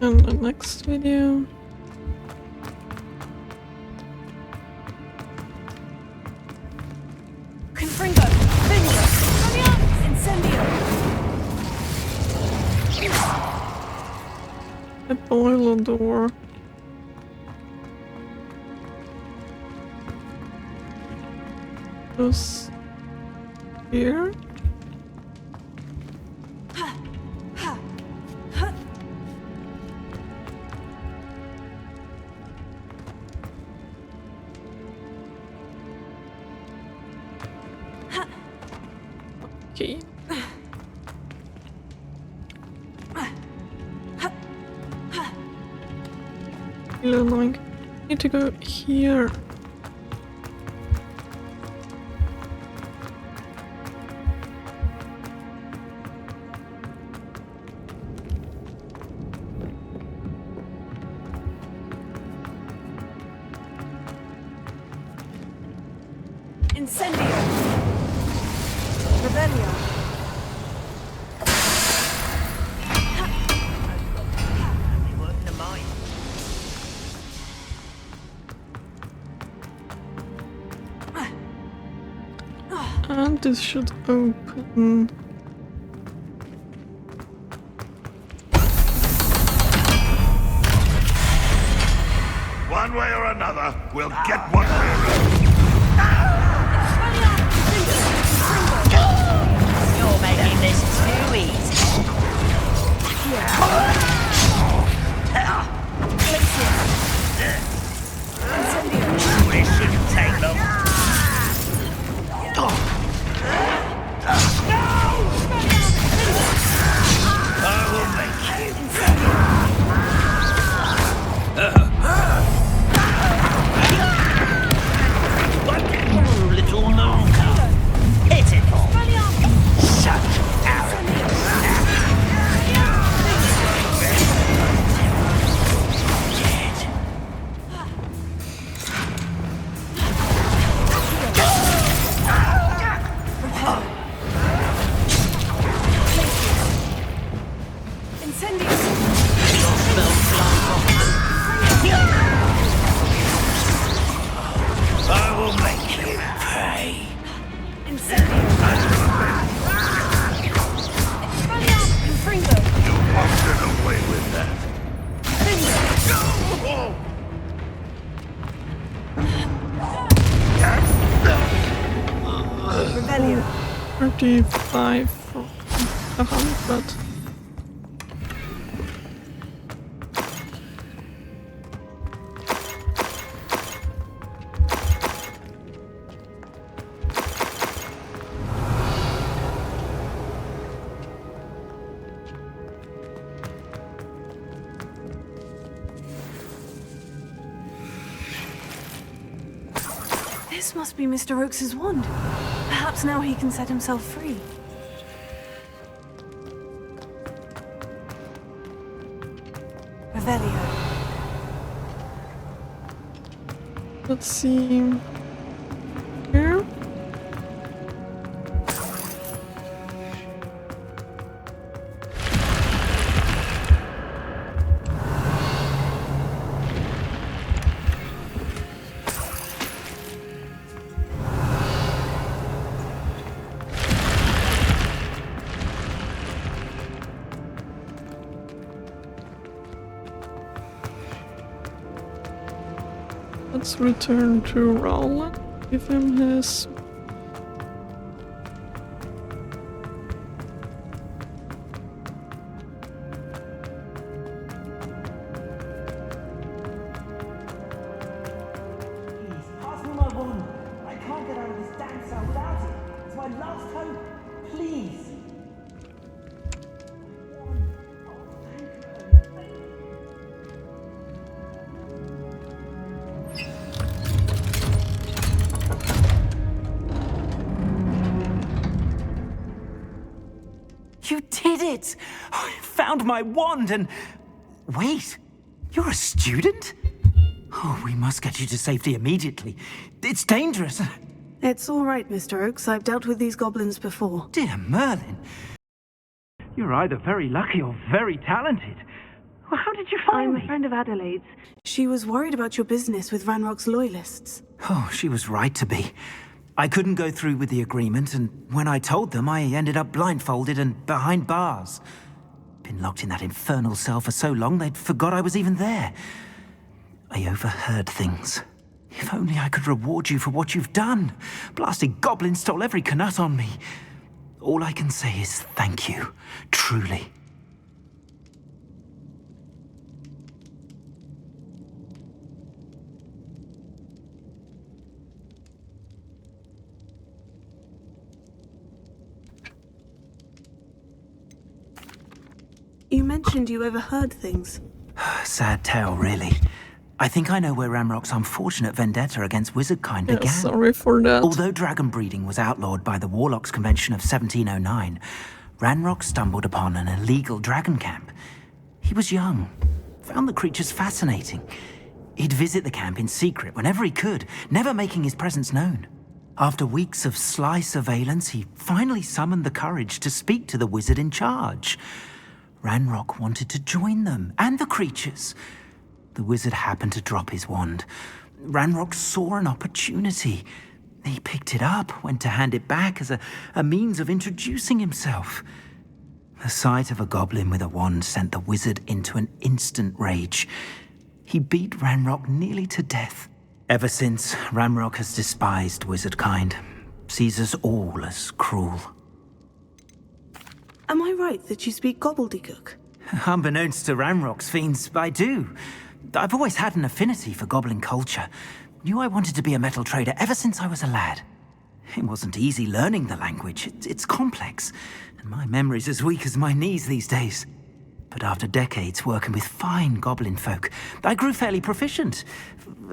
in the next video. Confringo! Vingo! Incendio! A boiler door. Goes here. Okay. Really annoying. Need to go here. Incendio! Rebellion! And this should open. One way or another, we'll get what we're You're making this too easy. We shouldn't take them. I will make you. Little Luca. Pitiful. Such arrogance. Incendio! I will make you pay. Incendio! Confringo! You won't get away with that. Rebellion! 35 from 100. This must be Mr. Oakes's wand. Perhaps now he can set himself free. Revelio. Let's see. Here. Let's return to Rowland. Give him his. Please, pass me my wand. I can't get out of this damn cell without it. It's my last hope. Please. You did it! I found my wand and... Wait, you're a student? Oh, we must get you to safety immediately. It's dangerous. It's all right, Mr. Oakes. I've dealt with these goblins before. Dear Merlin, you're either very lucky or very talented. Well, how did you find me? I'm a friend of Adelaide's. She was worried about your business with Ranrock's loyalists. Oh, she was right to be. I couldn't go through with the agreement, and when I told them, I ended up blindfolded and behind bars. Been locked in that infernal cell for so long, they'd forgot I was even there. I overheard things. If only I could reward you for what you've done. Blasted goblin stole every Knut on me. All I can say is thank you, truly. You mentioned you overheard things. Sad tale, really. I think I know where Ranrock's unfortunate vendetta against wizardkind Yeah, began. sorry for that. Although dragon breeding was outlawed by the Warlocks Convention of 1709, Ranrock stumbled upon an illegal dragon camp. He was young, found the creatures fascinating. He'd visit the camp in secret whenever he could, never making his presence known. After weeks of sly surveillance, he finally summoned the courage to speak to the wizard in charge. Ranrock wanted to join them, and the creatures. The wizard happened to drop his wand. Ranrock saw an opportunity. He picked it up, went to hand it back as a means of introducing himself. The sight of a goblin with a wand sent the wizard into an instant rage. He beat Ranrock nearly to death. Ever since, Ranrock has despised wizardkind, sees us all as cruel. Am I right that you speak gobbledygook? Unbeknownst to Ranrock's fiends, I do. I've always had an affinity for goblin culture. Knew I wanted to be a metal trader ever since I was a lad. It wasn't easy learning the language. It's complex, and my memory's as weak as my knees these days. But after decades working with fine goblin folk, I grew fairly proficient.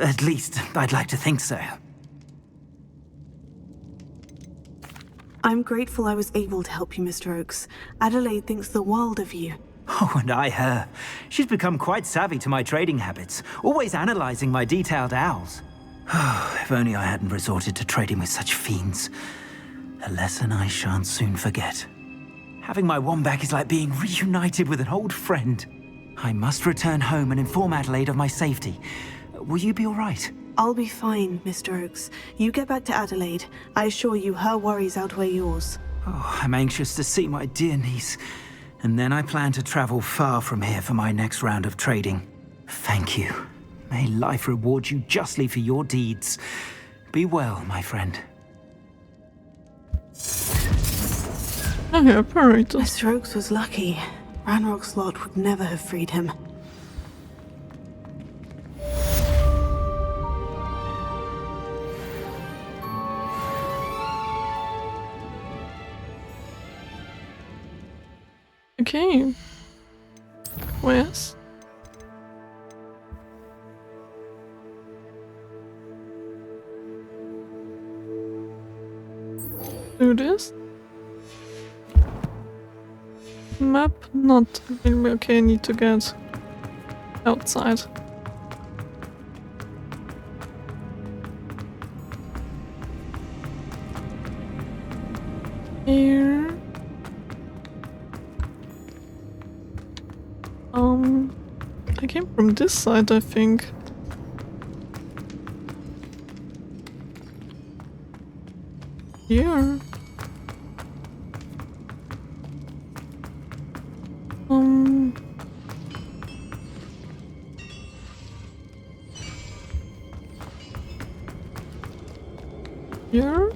At least, I'd like to think so. I'm grateful I was able to help you, Mr. Oakes. Adelaide thinks the world of you. Oh, and I her. She's become quite savvy to my trading habits, always analyzing my detailed owls. If only I hadn't resorted to trading with such fiends. A lesson I shan't soon forget. Having my wand back is like being reunited with an old friend. I must return home and inform Adelaide of my safety. Will you be all right? I'll be fine, Mr. Oakes. You get back to Adelaide. I assure you her worries outweigh yours. Oh, I'm anxious to see my dear niece. And then I plan to travel far from here for my next round of trading. Thank you. May life reward you justly for your deeds. Be well, my friend. Oh yeah, apparatus. Mr. Oakes was lucky. Ranrock's lot would never have freed him. Okay. Where's? Do this. Map not available. Okay, I need to get outside. Here. I came from this side, I think. Here. Here?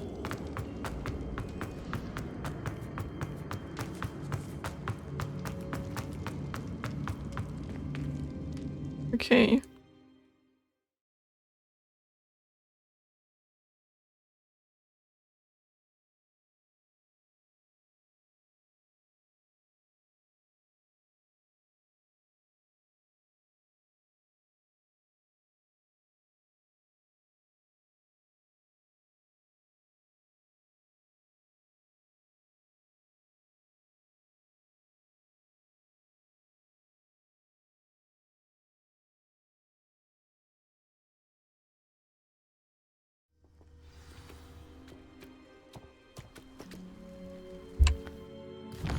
Okay.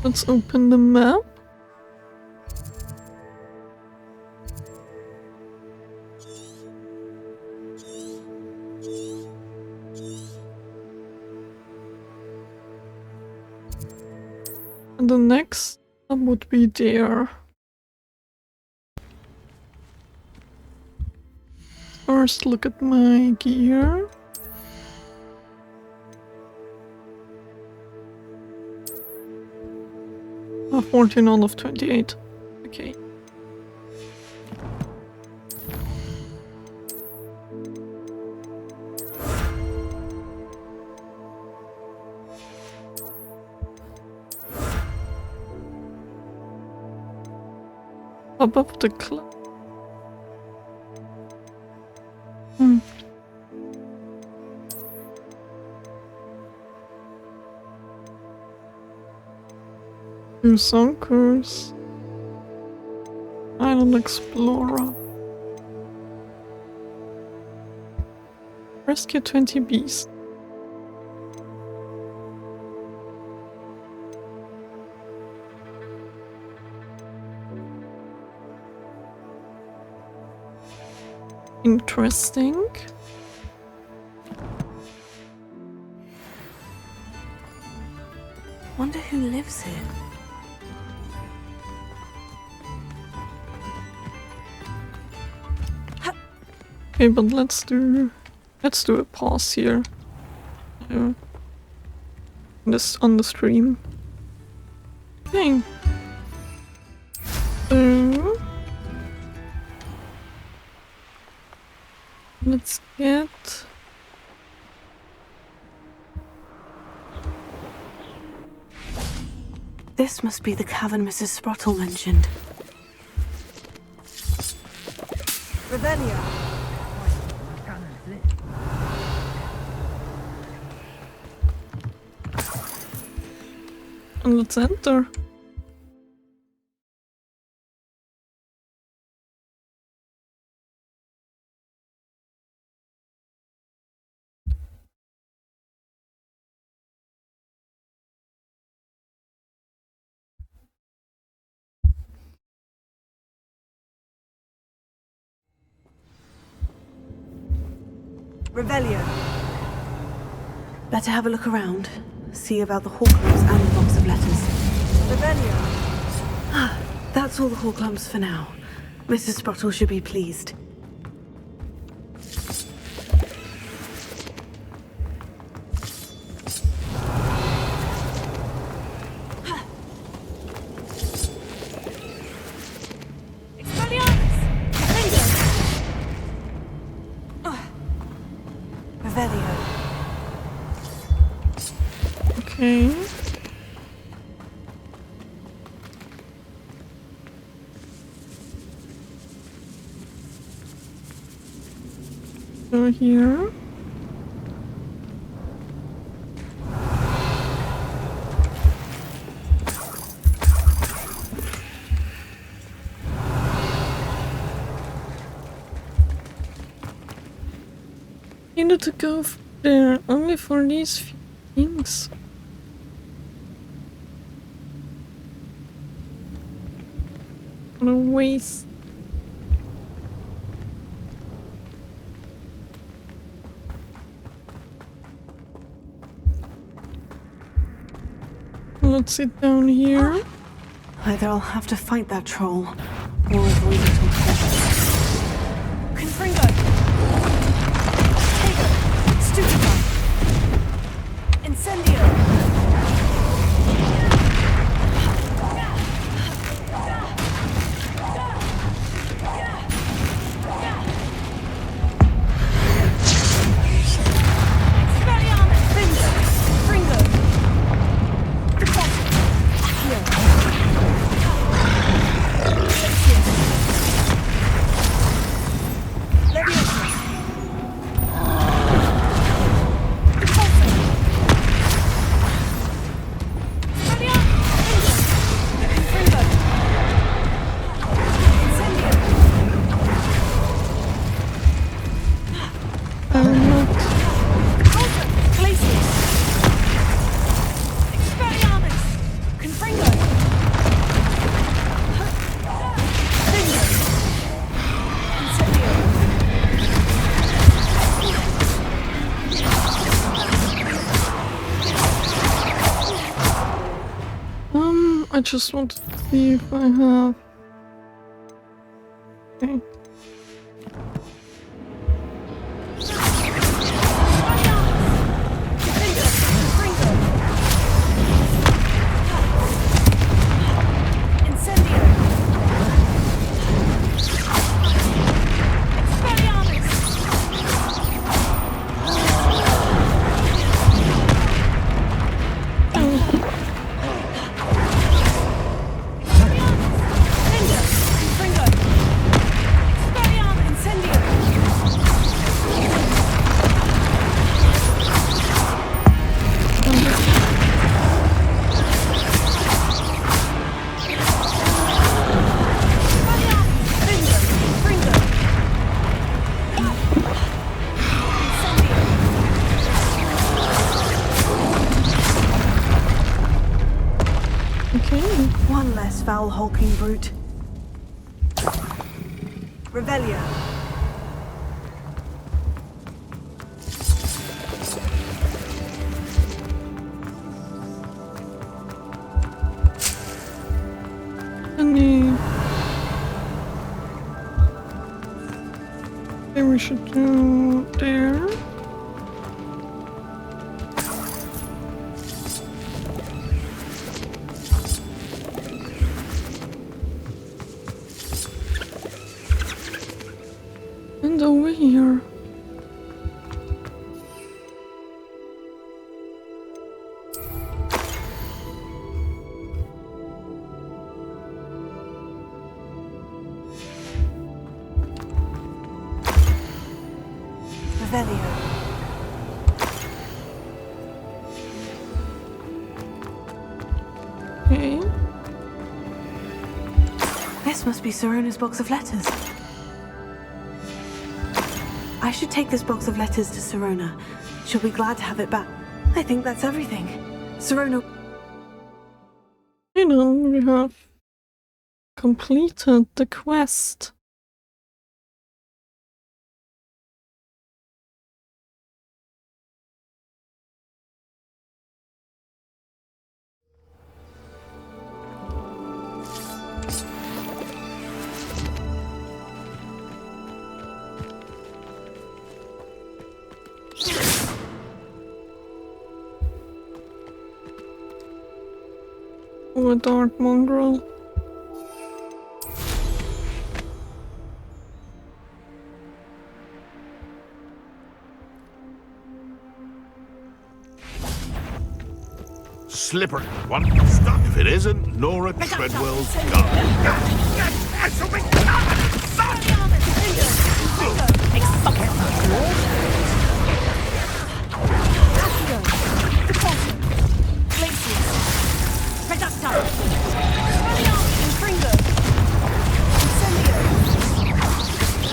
Let's open the map. the next stop would be there. First, look at my gear. Oh, 14 out of 28. Okay. Above the cloud. New Sonkers. Island Explorer. Rescue 20 bees. Interesting. Wonder who lives here. Okay, but let's do a pause here. This on the stream. Okay. So let's get This must be the cavern Mrs. Sprottle mentioned. Revelio. and let's enter. Revelio. Better have a look around. See about the Horcrux and the box of letters. Revelio. Ah, that's all the Horcrux for now. Mrs. Sprottle should be pleased. Okay. So here. Needed to go there only for these few things. What a waste. Let's sit down here. Either I'll have to fight that troll, or avoid it altogether. Confringo! Tego! Stupefy! Incendio! I just wanted to see if I have... Okay. One less foul hulking brute. Revelio. Then we should do there. And over here. Revelio. Okay. This must be Sirona's box of letters. I should take this box of letters to Sirona. She'll be glad to have it back. I think that's everything. Sirona... You know, we have completed the quest. Oh, a dark mongrel. Slippery one. Stuck. If it isn't, Nora Treadwell's gone.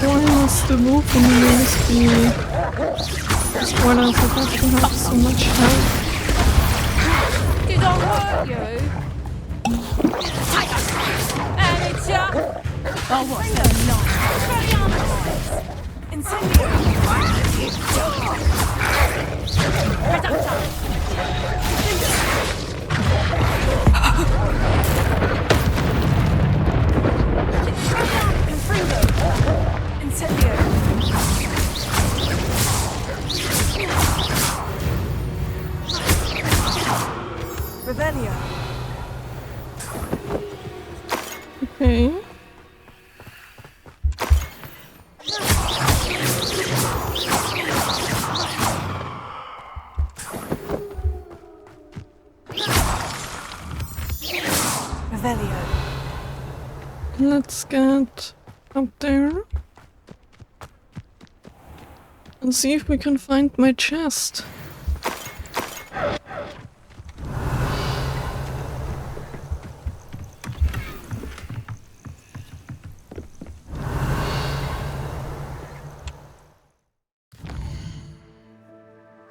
Why must the wolf in the news be... Why does it have to have so much health? Did I hurt you? And it's oh, what's Revelio. Okay. Revelio. Let's get up there and see if we can find my chest.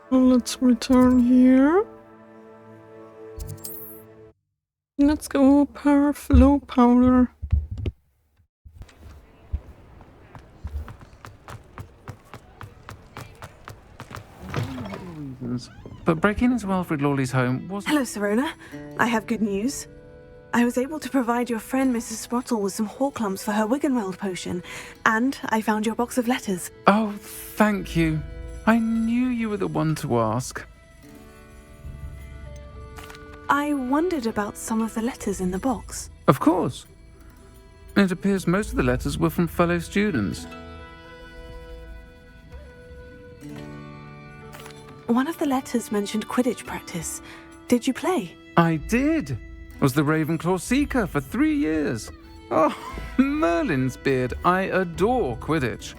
So let's return here. Let's go per flow powder. But breaking into Alfred Lawley's home was... Hello, Sirona. I have good news. I was able to provide your friend Mrs. Sprottle with some Horklumps for her Wiggenweld potion, and I found your box of letters. Oh, thank you. I knew you were the one to ask. I wondered about some of the letters in the box. Of course. It appears most of the letters were from fellow students. One of the letters mentioned Quidditch practice. Did you play? I did. Was the Ravenclaw Seeker for 3 years. Oh, Merlin's beard. I adore Quidditch.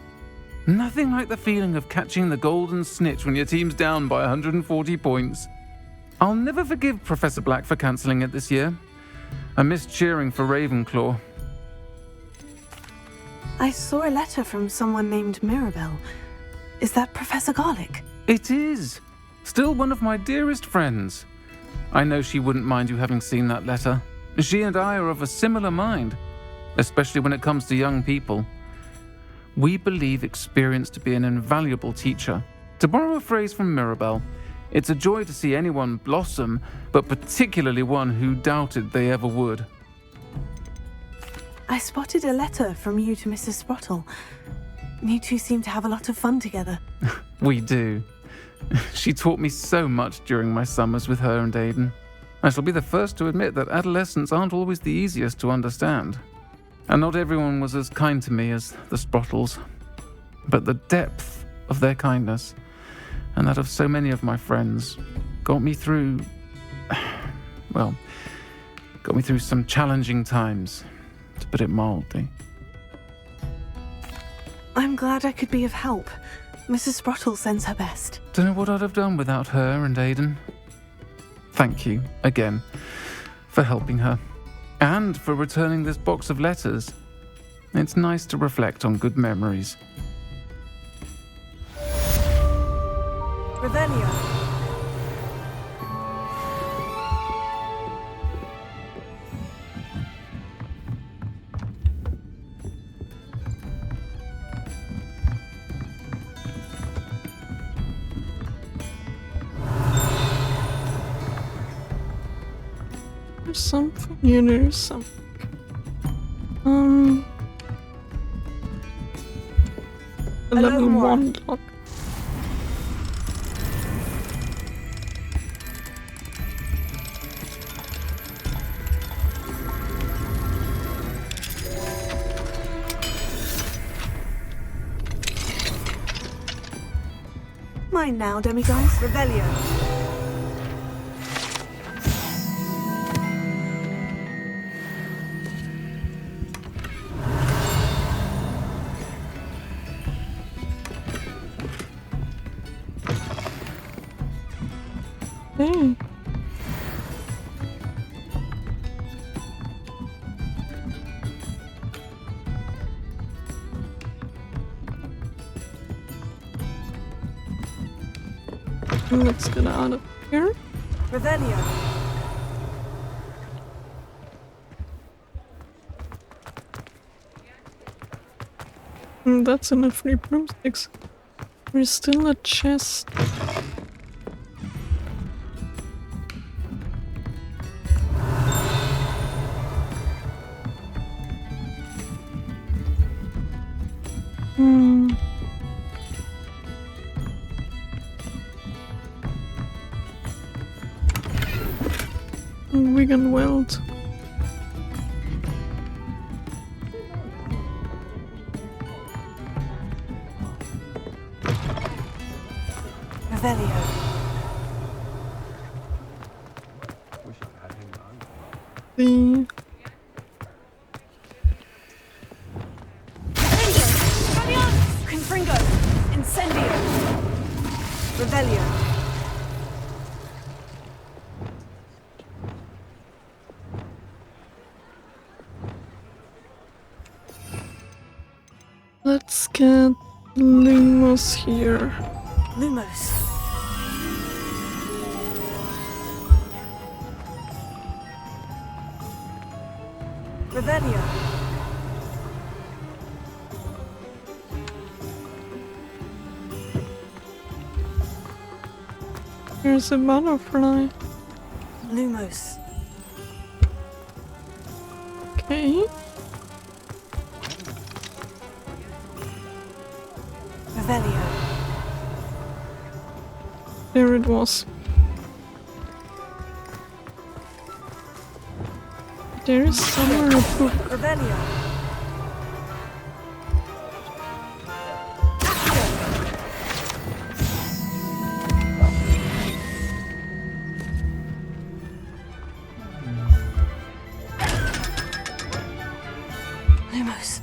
Nothing like the feeling of catching the golden snitch when your team's down by 140 points. I'll never forgive Professor Black for cancelling it this year. I missed cheering for Ravenclaw. I saw a letter from someone named Mirabelle. Is that Professor Garlick? It is. Still one of my dearest friends. I know she wouldn't mind you having seen that letter. She and I are of a similar mind, especially when it comes to young people. We believe experience to be an invaluable teacher. To borrow a phrase from Mirabelle, it's a joy to see anyone blossom, but particularly one who doubted they ever would. I spotted a letter from you to Mrs. Sprottle. You two seem to have a lot of fun together. We do. She taught me so much during my summers with her and Aiden. I shall be the first to admit that adolescents aren't always the easiest to understand. And not everyone was as kind to me as the Sprottles. But the depth of their kindness, and that of so many of my friends, got me through some challenging times, to put it mildly. I'm glad I could be of help. Mrs. Sprottle sends her best. Don't know what I'd have done without her and Aiden. Thank you, again, for helping her. And for returning this box of letters. It's nice to reflect on good memories. Revelio. There's something here, there's something. A level 1 lock. Mine now, demiguise. Revelio. Hey. Let's get out of here. Revelio. That's enough free broomsticks. There's still a chest. Wiggenweld. Revelio. The Confringo. Incendio. Revelio. let's get Lumos here. Lumos. Revelio. Here's a butterfly. Lumos. Okay. Revelio. There it was. There is somewhere a book. Revelio. Lumos.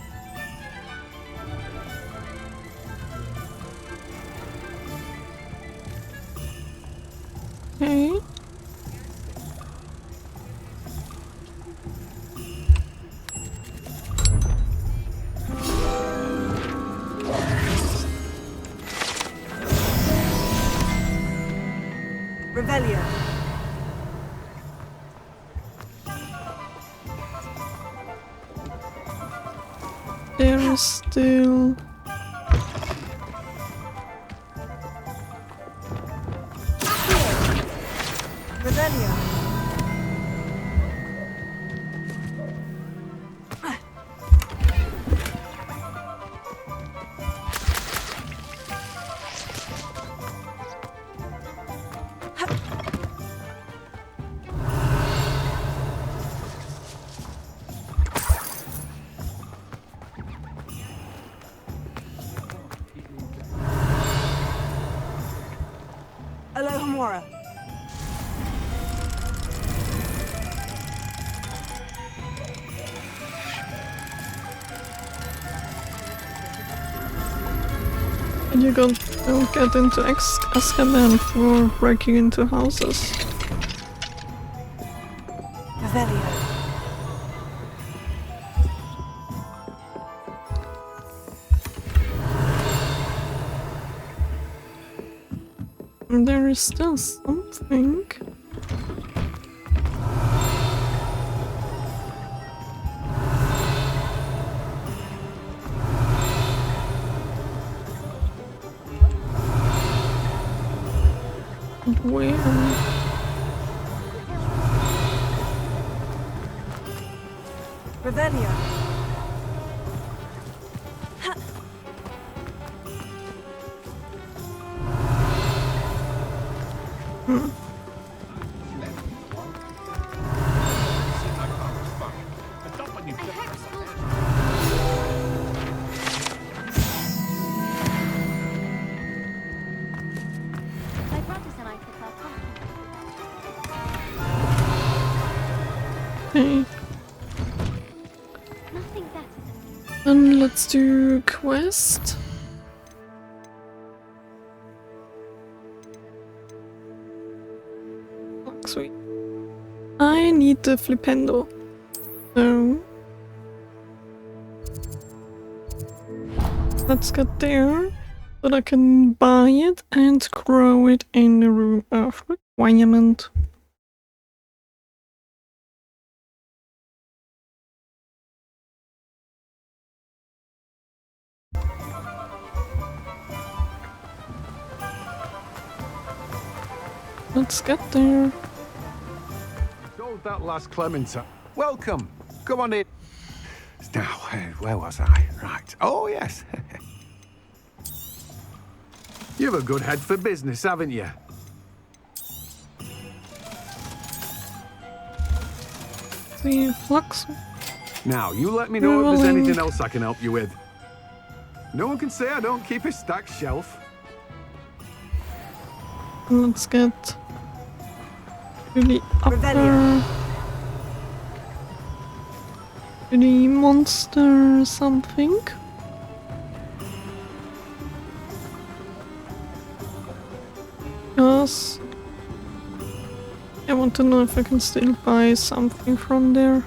Okay. Revelio. There is still... Revelio. Alohomora. And you don't get into Azkaban for breaking into houses. Revelio. And there is still something. And where? Revelio. My brothers and I took our pumpkin. Okay. Nothing better. And let's do quest. Oh, sweet. I need the flipendo. So let's get there so that I can buy it and grow it in the room of requirement. Let's get there. Sold that last Clementine. Welcome. Come on in. Now, where was I? Right. Oh, yes. You've a good head for business, haven't you? The flux. Now, you let me know if there's Rolling. anything else I can help you with. No one can say I don't keep a stacked shelf. Let's get to the upper, Revelio. to the monster something. Because I want to know if I can still buy something from there.